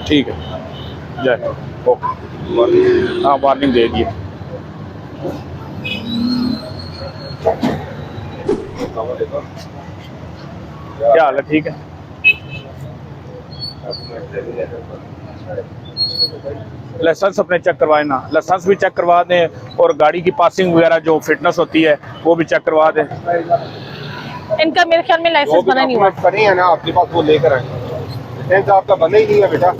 ठीक है, जय ओके। हाँ वार्निंग दे दिए। क्या हाल है? ठीक है। लाइसेंस अपने चेक करवाए ना, लाइसेंस भी चेक करवा दें और गाड़ी की पासिंग वगैरह जो फिटनेस होती है वो भी चेक करवा दें। इनका मेरे ख्याल में लाइसेंस बना नहीं हुआ। बने है ना आपके पास, वो लेकर आए। लाइसेंस आपका बना ही नहीं है बेटा।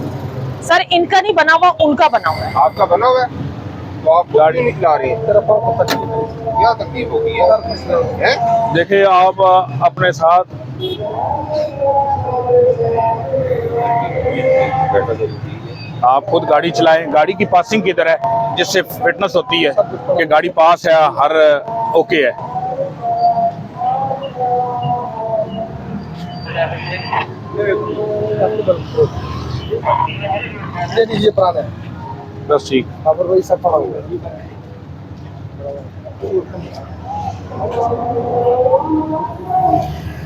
सर इनका नहीं बना हुआ, उनका बना हुआ है। आपका बना हुआ है तो आप गाड़ी नहीं चला रहे हैं। क्या तकलीफ होगी है? देखिए आप अपने साथ आप खुद गाड़ी चलाएं, गाड़ी की पासिंग की तरह जिससे फिटनेस होती है कि गाड़ी पास है, हर ओके है। ये पुराना है बस ठीक। पर वही सब पड़ा हुआ है।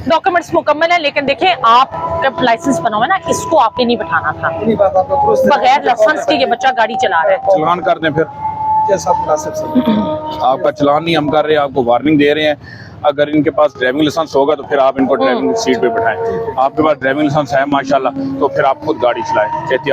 डॉक्यूमेंट्स मुकम्मल है, लेकिन देखें आपका लाइसेंस बना हुआ है ना, इसको आपने नहीं बैठाना था। बगैर लाइसेंस के ये बच्चा गाड़ी चला रहा है। चलान कर दें फिर। आपका चलान नहीं हम कर रहे हैं, आपको वार्निंग दे रहे हैं। अगर इनके पास ड्राइविंग लाइसेंस होगा तो फिर आप इनको ड्राइविंग सीट पे बैठाएं। आपके पास ड्राइविंग लाइसेंस है माशाल्लाह, तो फिर आप खुद गाड़ी चलाएं।